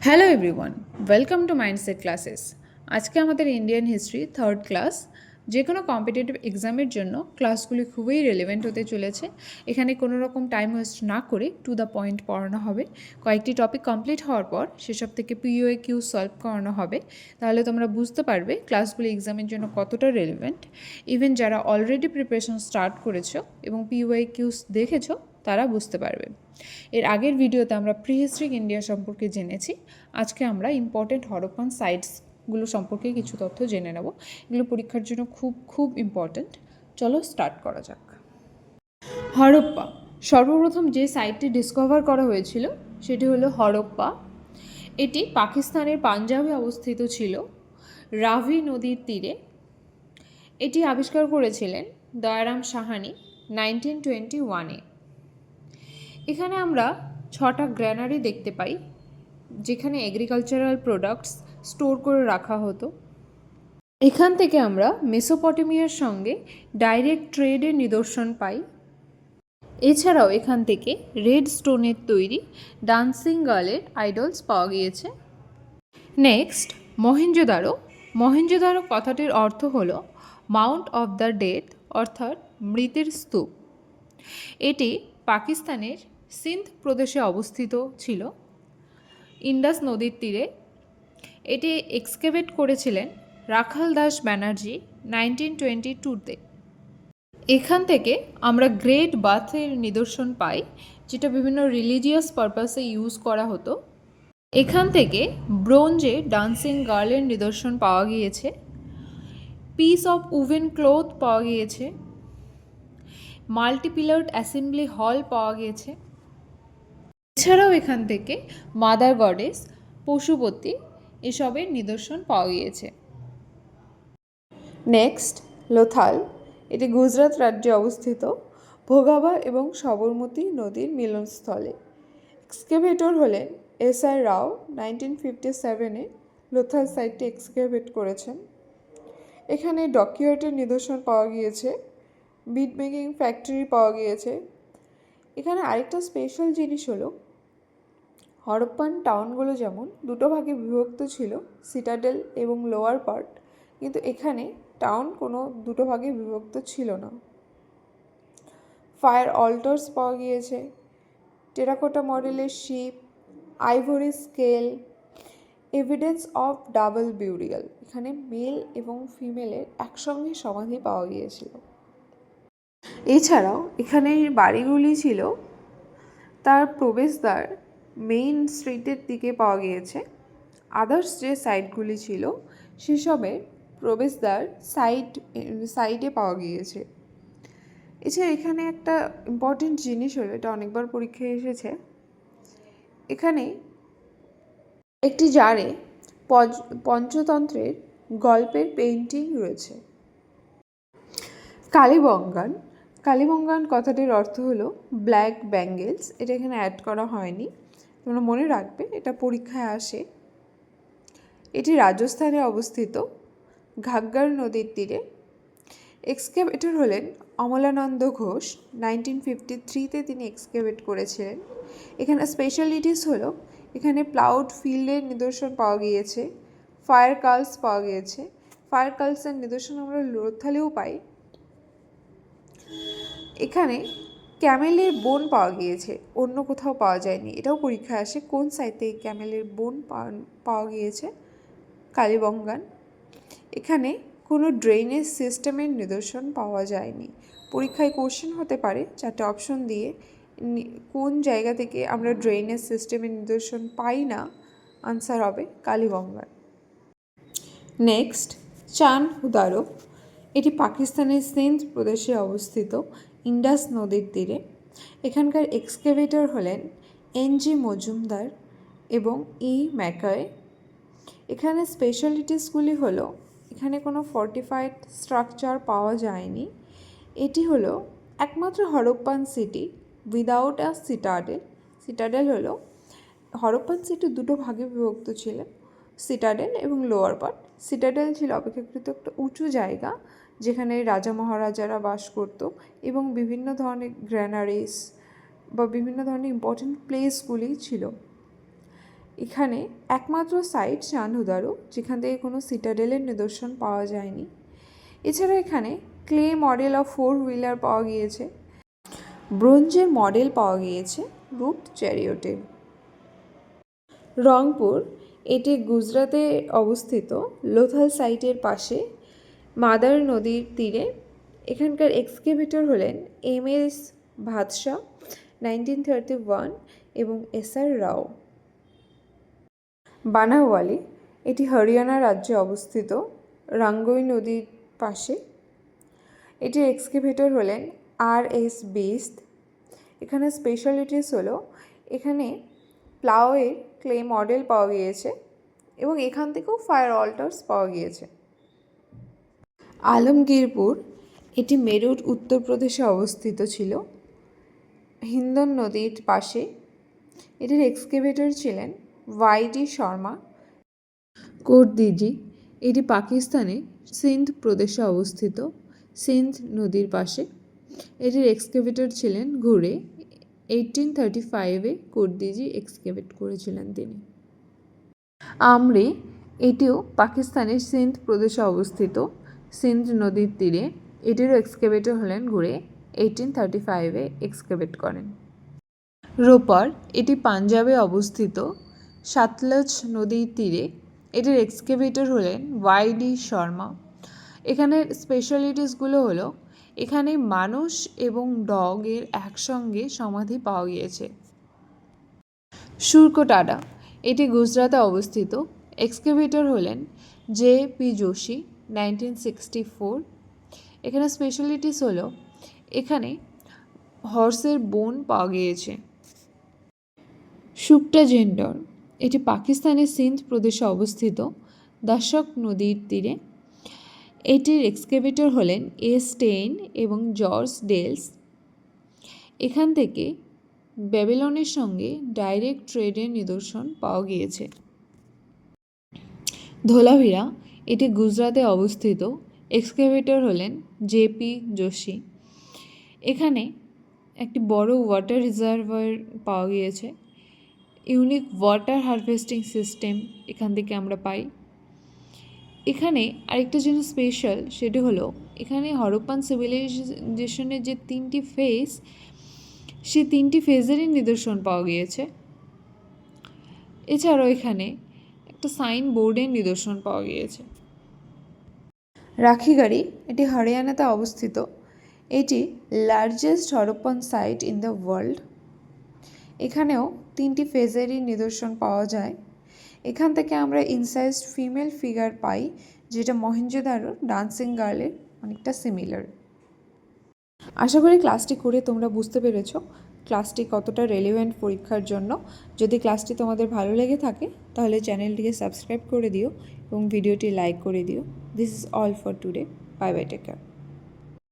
Hello everyone, welcome to mindset classes. আজকে আমাদের Indian history third class. যে কোনো কম্পিটিটিভ এক্সামের জন্য ক্লাসগুলি খুবই রেলেভেন্ট হতে চলেছে। এখানে কোনো রকম টাইম ওয়েস্ট না করে টু দ্য পয়েন্ট পড়ানো হবে। কয়েকটি টপিক কমপ্লিট হওয়ার পর সেসব থেকে পিওএ কিউ সলভ করানো হবে। তাহলে তোমরা বুঝতে পারবে ক্লাসগুলি এক্সামের জন্য কতটা রেলেভেন্ট। ইভেন যারা অলরেডি প্রিপারেশন স্টার্ট করেছো এবং পিওএ কিউস দেখেছো তারা বুঝতে পারবে। এর আগের ভিডিওতে আমরা প্রিহিস্ট্রিক ইন্ডিয়া সম্পর্কে জেনেছি। আজকে আমরা ইম্পর্টেন্ট হরপ্পান সাইটসগুলো সম্পর্কে কিছু তথ্য জেনে নেব। এগুলো পরীক্ষার জন্য খুব খুব ইম্পর্টেন্ট। চলো স্টার্ট করা যাক। হরপ্পা সর্বপ্রথম যে সাইটটি ডিসকভার করা হয়েছিল সেটি হলো হরপ্পা। এটি পাকিস্তানের পাঞ্জাবে অবস্থিত ছিল, রাভি নদীর তীরে। এটি আবিষ্কার করেছিলেন দয়ারাম সাহানি 1921-এ। এখানে আমরা 6টা গ্র্যানারি দেখতে পাই, যেখানে এগ্রিকালচারাল প্রোডাক্টস স্টোর করে রাখা হতো। এখান থেকে আমরা মেসোপটেমিয়ার সঙ্গে ডাইরেক্ট ট্রেডের নিদর্শন পাই। এছাড়াও এখান থেকে রেড স্টোনের তৈরি ডান্সিং গার্লের আইডলস পাওয়া গিয়েছে। নেক্সট মহেঞ্জোদারো। মহেঞ্জোদারো কথাটির অর্থ হলো মাউন্ট অফ দ্য ডেড, অর্থাৎ মৃতের স্তূপ। এটি পাকিস্তানের সিন্ধ প্রদেশে অবস্থিত ছিল, ইন্ডাস নদীর তীরে। এটি এক্সকেভেট করেছিলেন রাখাল দাস ব্যানার্জি 1922-তে। এখান থেকে আমরা গ্রেট বাথের নিদর্শন পাই, যেটা বিভিন্ন রিলিজিয়াস পারপাসে ইউজ করা হতো। এখান থেকে ব্রোঞ্জে ডান্সিং গার্লের নিদর্শন পাওয়া গিয়েছে। পিস অফ উভেন ক্লথ পাওয়া গিয়েছে। মাল্টিপিলার্ড অ্যাসেম্বলি হল পাওয়া গিয়েছে। এছাড়াও এখান থেকে মাদার গডেস, পশুপতি এসবের নিদর্শন পাওয়া গিয়েছে। নেক্সট লোথাল। এটি গুজরাট রাজ্যে অবস্থিত, ভোগাবা এবং সবরমতী নদীর মিলনস্থলে। এক্সকেভেটর হলেন SR রাও 1957-এ লোথাল সাইটটি এক্সকেভেট করেছেন। এখানে ডকিয়ার্টের নিদর্শন পাওয়া গিয়েছে, বিড মেকিং ফ্যাক্টরি পাওয়া গিয়েছে। এখানে আরেকটা স্পেশাল জিনিস হলো হরপ্পান টাউনগুলো যেমন দুটো ভাগে বিভক্ত ছিল, সিটাডেল এবং লোয়ার পার্ট, কিন্তু এখানে টাউন কোনো দুটো ভাগে বিভক্ত ছিল না। ফায়ার অল্টার্স পাওয়া গিয়েছে, টেরাকোটা মডেলের ship, ivory scale, evidence of double burial. এখানে মেল এবং ফিমেলের একসঙ্গে সমাধি পাওয়া গিয়েছিল। এছাড়াও এখানে বাড়িগুলি ছিল তার প্রবেশদ্বার মেইন স্ট্রিটের দিকে পাওয়া গিয়েছে। আদার্স যে সাইটগুলি ছিল সেসবের প্রবেশদ্বার সাইডে পাওয়া গিয়েছে। এছাড়া এখানে একটা ইম্পর্টেন্ট জিনিস হলো, এটা অনেকবার পরীক্ষায় এসেছে, এখানে একটি জারে পঞ্চতন্ত্রের গল্পের পেইন্টিং রয়েছে। কালীবঙ্গান। কালীবঙ্গান কথাটির অর্থ হলো ব্ল্যাক ব্যাঙ্গেলস। এটা এখানে অ্যাড করা হয়নি, তোমরা মনে রাখবে, এটা পরীক্ষায় আসে। এটি রাজস্থানে অবস্থিত, ঘাগ্গার নদীর তীরে। এক্সকেভেটর হলেন অমলানন্দ ঘোষ 1953-তে তিনি এক্সকেভেট করেছিলেন। এখানে স্পেশালিটিস হলো এখানে প্লাউড ফিল্ডের নিদর্শন পাওয়া গিয়েছে, ফায়ার কালস পাওয়া গিয়েছে। ফায়ার কালসের নিদর্শন আমরা লোথালেও পাই। এখানে ক্যামেলের বোন পাওয়া গিয়েছে, অন্য কোথাও পাওয়া যায়নি। এটাও পরীক্ষায় আসে, কোন সাইটে ক্যামেলের বোন পাওয়া গিয়েছে? কালীবঙ্গান। এখানে কোনো ড্রেনেজ সিস্টেমের নিদর্শন পাওয়া যায়নি। পরীক্ষায় কোশ্চেন হতে পারে 4টে অপশন দিয়ে, কোন জায়গা থেকে আমরা ড্রেনেজ সিস্টেমের নিদর্শন পাই না? আনসার হবে কালীবঙ্গান। নেক্সট চান হুদারো। এটি পাকিস্তানের সিন্ধ প্রদেশে অবস্থিত, ইন্ডাস নদীর তীরে। এখানকার এক্সকেভেটর হলেন NG মজুমদার এবং ম্যাকয়। এখানে স্পেশালিটিসগুলি হলো এখানে কোনো ফর্টিফাইড স্ট্রাকচার পাওয়া যায়নি। এটি হলো একমাত্র Harappan city without a citadel. Citadel হলো হরপ্পান সিটি দুটো ভাগে বিভক্ত ছিল, সিটাডেল এবং লোয়ার পার্ট। সিটাডেল ছিল অপেক্ষাকৃত একটা উঁচু জায়গা, যেখানে রাজা মহারাজারা বাস করত এবং বিভিন্ন ধরনের গ্র্যানারিস বা বিভিন্ন ধরনের ইম্পর্টেন্ট প্লেসগুলি ছিল। এখানে একমাত্র সাইট চাঁদহুদারো, যেখান থেকে কোনো সিটাডেলের নিদর্শন পাওয়া যায়নি। এছাড়া এখানে ক্লে মডেল অফ 4 হুইলার পাওয়া গিয়েছে। ব্রোঞ্জের মডেল পাওয়া গিয়েছে রুট চ্যারিয়টের। রংপুর, এটি গুজরাতে অবস্থিত লোথাল সাইটের পাশে মাদার নদীর তীরে। এখানকার এক্সকেভেটর হলেন MS ভাদশা 1931 এবং SR রাও। বানাওয়ালি, এটি হরিয়ানা রাজ্যে অবস্থিত রাঙ্গই নদীর পাশে। এটির এক্সকেভেটর হলেন RS বেস্ট। এখানে স্পেশালিটিস হলো এখানে প্লাউয়ের ক্লে মডেল পাওয়া গিয়েছে এবং এখান থেকেও ফায়ার অল্টার্স পাওয়া গিয়েছে। আলমগীরপুর, এটি মেরুট উত্তরপ্রদেশে অবস্থিত ছিল হিন্দন নদীর পাশে। এটির এক্সকেভেটর ছিলেন YD শর্মা। কোটদিজি, এটি পাকিস্তানে সিন্ধ প্রদেশে অবস্থিত সিন্ধ নদীর পাশে। এটির এক্সকেভেটর ছিলেন ঘুরে। 1835-এ কোটদিজি এক্সকেভেট করেছিলেন তিনি। আমরি, এটিও পাকিস্তানের সিন্ধ প্রদেশে অবস্থিত সিন্ধ নদীর তীরে। এটিরও এক্সকেভেটর হলেন ঘুরে। 1835-এ এক্সকেভেট করেন। রোপার, এটি পাঞ্জাবে অবস্থিত সাতলজ নদীর তীরে। এটির এক্সকেভেটর হলেন YD শর্মা। এখানের স্পেশালিটিসগুলো হলো এখানে মানুষ এবং ডগের একসঙ্গে সমাধি পাওয়া গিয়েছে। সুরকোটাডা, এটি গুজরাতে অবস্থিত। এক্সকেভেটর হলেন JP যোশী 1964। এখানে স্পেশালিটিস হলো এখানে হর্সের বোন পাওয়া গিয়েছে। সুকটা জেন্ডর, এটি পাকিস্তানের সিন্ধ প্রদেশে অবস্থিত দাশক নদীর তীরে। এটির এক্সকেভেটর হলেন স্টেইন এবং জর্জ ডেলস। এখান থেকে ব্যাবিলনের সঙ্গে ডাইরেক্ট ট্রেডের নিদর্শন পাওয়া গিয়েছে। ধোলাভিরা, এটি গুজরাতে অবস্থিত। এক্সকেভেটর হলেন JP যোশী। এখানে একটি বড় ওয়াটার রিজার্ভার পাওয়া গিয়েছে। ইউনিক ওয়াটার হারভেস্টিং সিস্টেম এখান থেকে আমরা পাই। এখানে আরেকটা জিনিস স্পেশাল, সেটি হলো এখানে হরপ্পান সিভিলাইজেশনের যে 3টি ফেজ, সেই 3টি ফেজেরই নিদর্শন পাওয়া গিয়েছে। এছাড়াও এখানে একটা সাইন বোর্ডের নিদর্শন পাওয়া গিয়েছে। রাখিগাড়ি, এটি হরিয়ানাতে অবস্থিত। এটি largest Harappan site in the world. এখানেও 3টি ফেজেরই নিদর্শন পাওয়া যায়। এখান থেকে আমরা ইনসাইজড ফিমেল ফিগার পাই, যেটা মহেঞ্জোদারোর ডান্সিং গার্লের অনেকটা সিমিলার। আশা করি ক্লাসটি করে তোমরা বুঝতে পেরেছো ক্লাসটি কতটা রেলেভেন্ট পরীক্ষার জন্য। যদি ক্লাসটি তোমাদের ভালো লেগে থাকে তাহলে চ্যানেলটিকে সাবস্ক্রাইব করে দিও এবং ভিডিওটি লাইক করে দিও। This is all for today. Bye bye, take care.